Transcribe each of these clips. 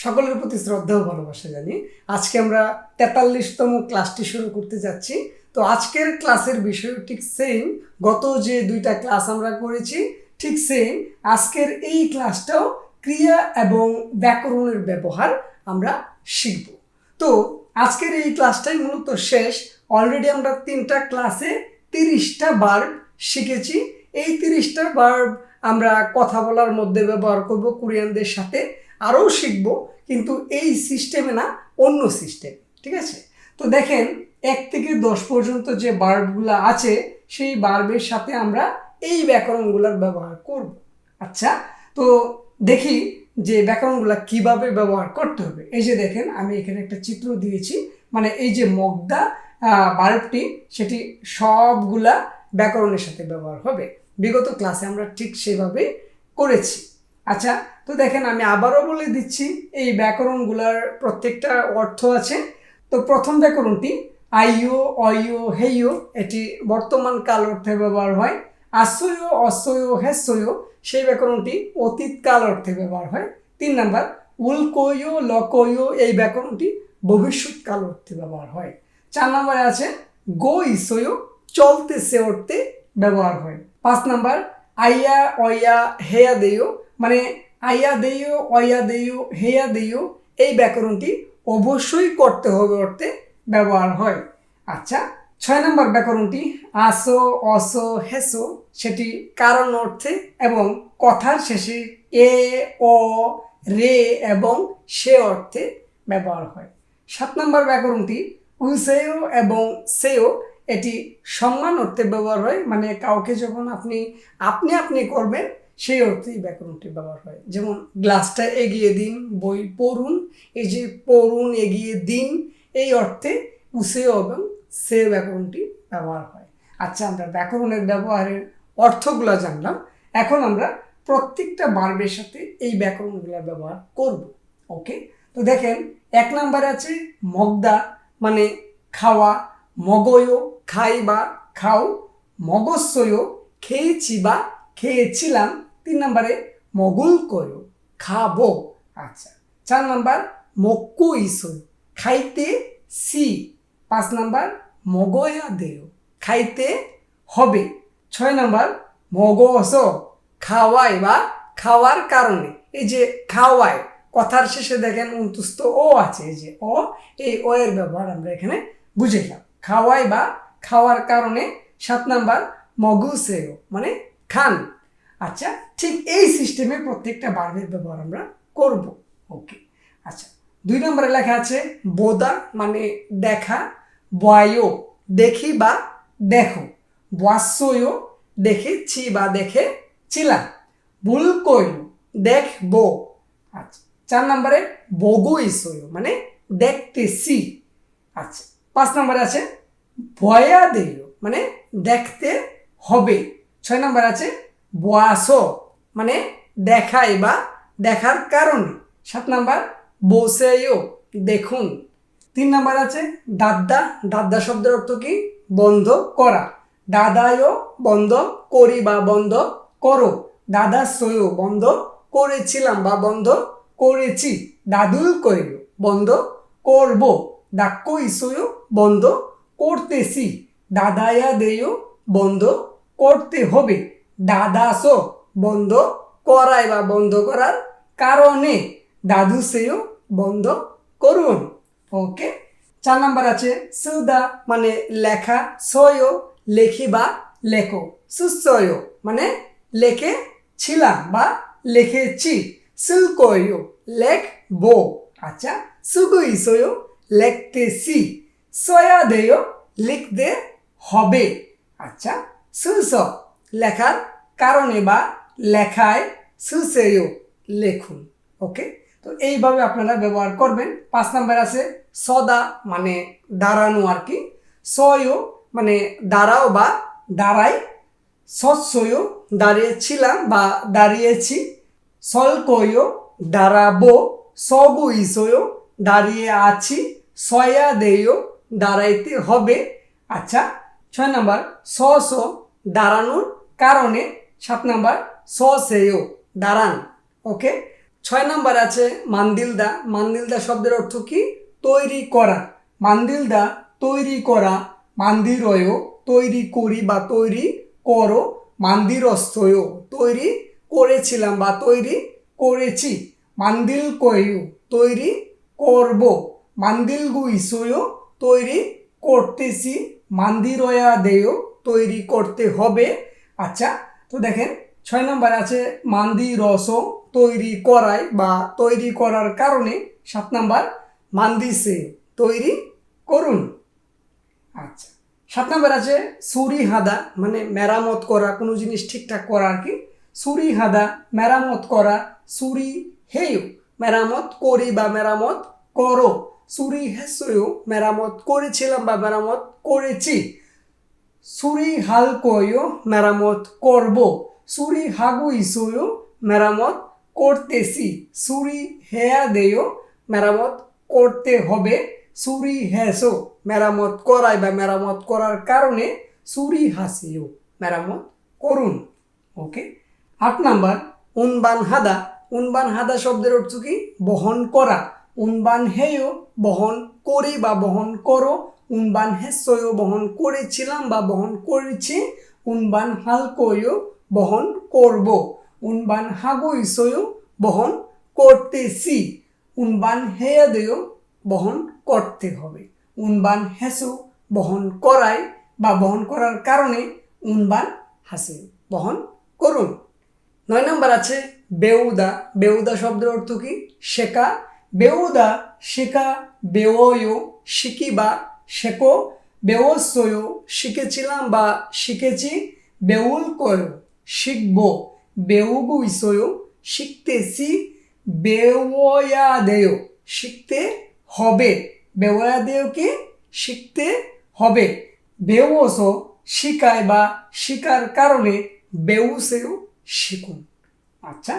সকলের প্রতি শ্রদ্ধা ও ভালোবাসা জানি। আজকে আমরা 43তম ক্লাসটি শুরু করতে যাচ্ছি। তো আজকের ক্লাসের বিষয় ঠিক সেম, গত যে দুইটা ক্লাস আমরা করেছি ঠিক সেম। আজকের এই ক্লাসটাও ক্রিয়া এবং ব্যাকরণের ব্যবহার আমরা শিখব। তো আজকের এই ক্লাসটাই মূলত শেষ। অলরেডি আমরা 3টা ক্লাসে 30টা ভার্ব শিখেছি। এই 30টা ভার্ব আমরা কথা বলার মধ্যে ব্যবহার করব কোরিয়ানদের সাথে, আরও শিখব, কিন্তু এই সিস্টেমে না, অন্য সিস্টেম। ঠিক আছে? তো দেখেন 1 থেকে 10 পর্যন্ত যে ভার্বগুলো আছে সেই ভার্বের সাথে আমরা এই ব্যাকরণগুলোর ব্যবহার করব। আচ্ছা, তো দেখি যে ব্যাকরণগুলো কিভাবে ব্যবহার করতে হবে। এই যে দেখেন, আমি এখানে একটা চিত্র দিয়েছি, মানে এই যে মগদা ভার্বটি সেটি সবগুলা ব্যাকরণের সাথে ব্যবহার হবে। বিগত ক্লাসে আমরা ঠিক সেভাবে করেছি। আচ্ছা, তো দেখেন আমি আবারও বলে দিচ্ছি, এই ব্যাকরণগুলার প্রত্যেকটা অর্থ আছে। তো প্রথম ব্যাকরণটি আইও, অইও, হেইও, এটি বর্তমান কাল অর্থে ব্যবহার হয়। আসয়ো, অসয়ো, হেসয়ো, সেই ব্যাকরণটি অতীত কাল অর্থে ব্যবহার হয়। 3 নাম্বার উলকয়ো, লকয়ো, এই ব্যাকরণটি ভবিষ্যৎকাল অর্থে ব্যবহার হয়। 4 নম্বরে আছে গো ইসয়ো, চলতেছে অর্থে ব্যবহার হয়। 5 নাম্বার আইয়া, অয়া, হেয়া দেয়, মানে আইয়া দেয়, অয়া দেয়, হেয়া দেয়, এই ব্যাকরণটি অবশ্যই করতে হবে অর্থে ব্যবহার হয়। আচ্ছা, 6 নম্বর ব্যাকরণটি আসো, অসো, হেসো, সেটি কারণ অর্থে এবং কথার শেষে এ, অ, রে এবং সে অর্থে ব্যবহার হয়। 7 নম্বর ব্যাকরণটি উসেও এবং সেও, এটি সম্মান অর্থে ব্যবহার হয়, মানে কাউকে যখন আপনি আপনি করবেন সেই অর্থেই ব্যাকরণটি ব্যবহার হয়। যেমন গ্লাসটা এগিয়ে দিন, বই পড়ুন, এই যে পড়ুন, এগিয়ে দিন, এই অর্থে উসেও এবং সে ব্যাকরণটি ব্যবহার হয়। আচ্ছা, আমরা ব্যাকরণের ব্যবহারের অর্থগুলো জানলাম। এখন আমরা প্রত্যেকটা ভার্বের সাথে এই ব্যাকরণগুলো ব্যবহার করব। ওকে, তো দেখেন 1 নম্বরে আছে মগদা, মানে খাওয়া, মগয়ো, খাই বা খাও, মগস্যয়ো, খেয়েছি বা খেয়েছিলাম। 3 নম্বরে মগুল কয়ো, খাবো। আচ্ছা, 4 নম্বর মক্কু ইসো, খাইতে সি। 5 নম্বর মগয়া দেয়, খাইতে হবে। 6 নম্বর মগস, খাওয়াই বা খাওয়ার কারণে। এই যে খাওয়ায়, কথার শেষে দেখেন অন্তস্থ ও আছে, এই যে অ, এই ও এর ব্যবহার আমরা এখানে বুঝেলাম, খাওয়াই বা খাওয়ার কারণে। 7 নাম্বার মগুসেও, মানে খান। আচ্ছা, ঠিক এই সিস্টেমে প্রত্যেকটা ভার্বের ব্যবহার আমরা করব। ওকে, আচ্ছা, 2 নম্বরে লেখা আছে বোদা, মানে দেখা, বয়ো, দেখি বা দেখো, বসয়ো, দেখেছি বা দেখেছিলাম, ভুল কইল, দেখবো। আচ্ছা, 4 নম্বরে বগু ইসয়ো, মানে দেখতেছি। আচ্ছা, 5 নম্বরে আছে ভয়া দেয়, মানে দেখতে হবে। 6 নম্বর আছে বয়াসো, মানে দেখায় বা দেখার কারণে। 7 নম্বর বসেও, দেখুন। 3 নম্বর আছে দাদা, দাদা শব্দের অর্থ কি? বন্ধ করা। দাদায়ও, বন্ধ করি বা বন্ধ করো। দাদা সয়ও, বন্ধ করেছিলাম বা বন্ধ করেছি। দাদুল কইল, বন্ধ করব। দাক্কো ইসয়ও, বন্ধ করতেছি। দাদায়া দেয়, বন্ধ করতে হবে। দাদাসো, বন্ধ করায় বা বন্ধ করার কারণে। দাদু সেও, বন্ধ করুন। ওকে, 4 নাম্বার আছে সুদা, মানে লেখা, সয়ও, লেখি বা লেখো। সুসয়ও, মানে লেখেছিলাম বা লিখেছি। সুলকয়ও, লেখবো। আচ্ছা, সুগুইসয়ও, লিখতেছি। সয়া দেয়, লিখতে হবে। আচ্ছা, সুস, লেখার কারণে বা লেখায়, সুসেও, লেখুন। ওকে, তো এইভাবে আপনারা ব্যবহার করবেন। 5 নাম্বার আছে সদা, মানে দাঁড়ানো আর কি। সয়ও, মানে দাঁড়াও বা দাঁড়াই। সৎসয়ও, দাঁড়িয়েছিলাম বা দাঁড়িয়েছি। সলকয়ও, দাঁড়াবো। সগু ইসয়ও, দাঁড়িয়ে আছি। সয়া দেয়ও, দাঁড়াইতে হবে। আচ্ছা, 6 নাম্বার স, দাঁড়ানোর কারণে। 7 নাম্বার সেও, দাঁড়ান। ওকে, 6 নাম্বার আছে মান্দিলদা। মান্দিলদা শব্দের অর্থ কি? তৈরি করা। মান্দিলদা তৈরি করা। মান্দিরয় তৈরি করি বা তৈরি করো। মান্দিরস্থয় তৈরি করেছিলাম বা তৈরি করেছি। মান্দিল কয়ু তৈরি করব। মান্দিল গুইসয় তৈরি করতেছি। মান্দিরয়া দেয় তৈরি করতে হবে। আচ্ছা, তো দেখেন 6 নম্বর আছে মান্দিরস তৈরি করায় বা তৈরি করার কারণে। 7 নাম্বার মান্দিসে তৈরি করুন। আচ্ছা, 7 নাম্বার আছে সুরি হাদা, মানে মেরামত করা, কোনো জিনিস ঠিকঠাক করা আর কি। সুরি হাদা মেরামত করা। সুরি হেয় মেরামত করি বা মেরামত করো। সুরি হেসয় মেরামত করেছিলাম বা মেরামত করেছি। সুরি হালকয় মেরামত করব। সুরি হাগুইসয় মেরামত করতেছি। সুরি হেয়া দেয় মেরামত করতে হবে। সুরি হেসো মেরামত করায় বা মেরামত করার কারণে। সুরি হাসিও মেরামত করুন। ওকে। 8 নাম্বার উনবান হাদা। উনবান হাদা শব্দের অর্থ কি? বহন করা। উনবান হেয় বহন করি বা বহন করো। উনবান হেসয় বহন করেছিলাম বা বহন করেছি। উনবান হালকয় বহন করব। উনবান হাগুইসয় বহন করতেছি। উনবান হেয়াদেয় বহন করতে হবে। উনবান হেসু বহন করায় বা বহন করার কারণে। উনবান হাসে বহন করুন। 9 নম্বর আছে বেউদা। বেউদা শব্দের অর্থ কি? শেখা। বেউদা শেখা। বেওয় শিকিবা শেখো। বেওসয় শিখেছিলাম বা শিখেছি। বেউল কয় শিখব। বেউগুইসয় শিখতেছি। বেওয়াদেয় শিখতে হবে। বেওয়াদেয়কে শিখতে হবে। বেওস শিখায় বা শিকার কারণে। বেউসেও শিখুন। আচ্ছা,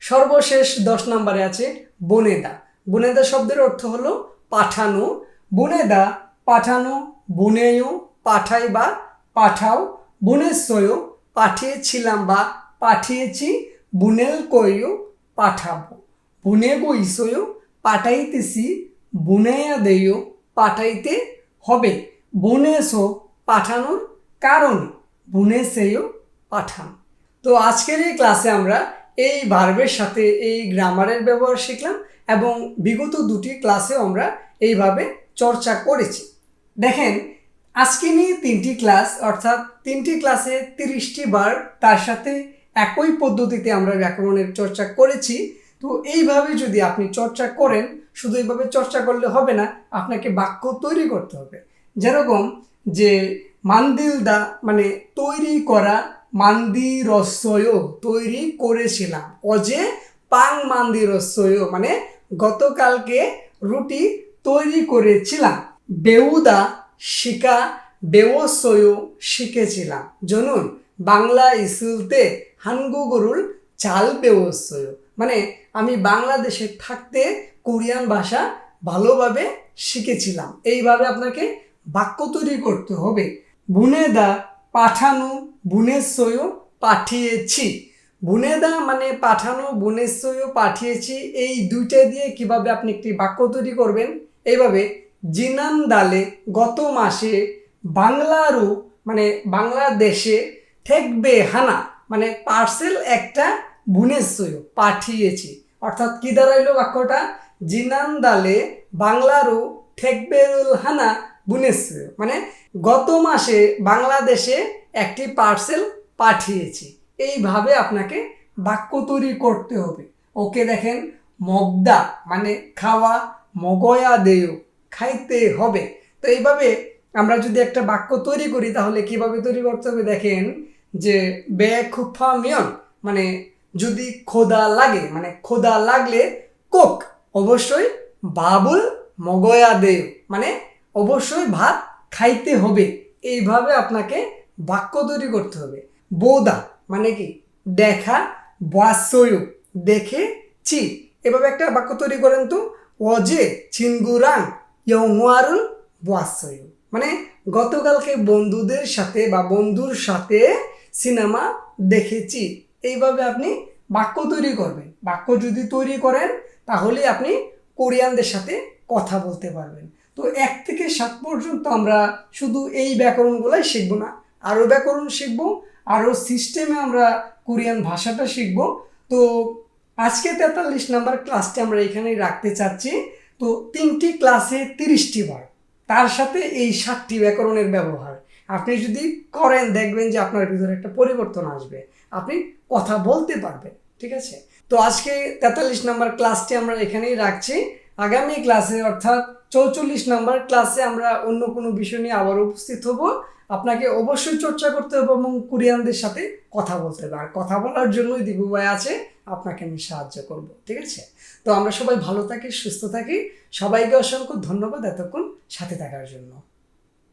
সর্বশেষ 10 নম্বরে আছে বনেদা। বনেদা শব্দের অর্থ হলো পাঠানো। বনেদা পাঠানো। বুনেয় পাঠাই বা পাঠাও। বুনেশ্বয় পাঠিয়েছিলাম বা পাঠিয়েছি। বুনেল কয় পাঠাবো। বুনে গইসয় পাঠাইতেছি। বুনেয়া দেয় পাঠাইতে হবে। বুনেছো পাঠানোর কারণে। বুনেছেও পাঠানো। তো আজকের এই ক্লাসে আমরা এই ভার্বের সাথে এই গ্রামারের ব্যবহার শিখলাম এবং বিগত 2টি ক্লাসেও আমরা এইভাবে চর্চা করেছি। দেখেন, আজকে নিয়ে 3টি ক্লাস, অর্থাৎ 3টি ক্লাসে 30টি বার, তার সাথে একই পদ্ধতিতে আমরা ব্যাকরণের চর্চা করেছি। তো এইভাবে যদি আপনি চর্চা করেন, শুধু এইভাবে চর্চা করলে হবে না, আপনাকে বাক্য তৈরি করতে হবে। যেরকম যে মান্দিলদা মানে তৈরি করা। মান্দিরস্বয় তৈরি করেছিলাম। অজে পাং মান্দিরস্বয় মানে গতকালকে রুটি তৈরি করেছিলাম। বেউদা শিকা। বেওসয় শিখেছিলাম। জনুন বাংলা স্কুলতে হানগুগুরুল চাল বেওসয় মানে আমি বাংলাদেশে থাকতে কোরিয়ান ভাষা ভালোভাবে শিখেছিলাম। এইভাবে আপনাকে বাক্য তৈরি করতে হবে। বুনেদা পাঠানো। বুনেশ্বয় পাঠিয়েছি। বুনেদা মানে পাঠানো। বুনেশ্বয় পাঠিয়েছি। এই দুইটা দিয়ে কিভাবে আপনি একটি বাক্য তৈরি করবেন? এইভাবে জিনান্দালে গত মাসে। বাংলারু মানে বাংলাদেশে। ঠেকবে হানা মানে পার্সেল একটা বুনেশ্বয় পাঠিয়েছি। অর্থাৎ কি দাঁড়াইলো বাক্যটা? জিনান্দালে বাংলারু ঠেকবেরুল হানা বুনেশ্বয় মানে গত মাসে বাংলাদেশে একটি পার্সেল পাঠিয়েছি। এইভাবে আপনাকে বাক্য তৈরি করতে হবে। ওকে, দেখেন মগদা মানে খাওয়া। মগয়া দেয় খাইতে হবে। তো এইভাবে আমরা যদি একটা বাক্য তৈরি করি তাহলে কিভাবে তৈরি করতে হবে? দেখেন যে বেখুফামিয়ন মানে যদি খোদা লাগে, মানে খোদা লাগলে কোক অবশ্যই বাবুল মগয়া দেয় মানে অবশ্যই ভাত খাইতে হবে। এইভাবে আপনাকে বাক্য তৈরি করতে হবে। বোদা মানে কি? দেখা। বাসয় দেখেছি। এভাবে একটা বাক্য তৈরি করেন তো। অজে চিনগুরাং ইয়ংওয়ারুল বাসয় মানে গতকালকে বন্ধুদের সাথে বা বন্ধুর সাথে সিনেমা দেখেছি। এইভাবে আপনি বাক্য তৈরি করবেন। বাক্য যদি তৈরি করেন তাহলে আপনি কোরিয়ানদের সাথে কথা বলতে পারবেন। তো 1 থেকে 7 পর্যন্ত আমরা শুধু এই ব্যাকরণগুলাই শিখবো না, আরও ব্যাকরণ শিখবো, আরও সিস্টেমে আমরা কোরিয়ান ভাষাটা শিখবো। তো আজকে 43 নাম্বার ক্লাসটি আমরা এখানেই রাখতে চাচ্ছি। তো 3টি ক্লাসে 30টি বার, তার সাথে এই 7টি ব্যাকরণের ব্যবহার আপনি যদি করেন দেখবেন যে আপনার ভিতরে একটা পরিবর্তন আসবে, আপনি কথা বলতে পারবেন। ঠিক আছে, তো আজকে 43 নাম্বার ক্লাসটি আমরা এখানেই রাখছি। আগামী ক্লাসে অর্থাৎ 44 নাম্বার ক্লাসে আমরা অন্য কোনো বিষয় নিয়ে আবার উপস্থিত হব। আপনাকে অবশ্যই চর্চা করতে হবে এবং কোরিয়ানদের সাথে কথা বলতে হবে, আর কথা বলার জন্যই দিবু ভাই আছে, আপনাকে আমি সাহায্য করব। ঠিক আছে, তো আমরা সবাই ভালো থাকি, সুস্থ থাকি। সবাইকে অসংখ্য ধন্যবাদ এতক্ষণ সাথে থাকার জন্য।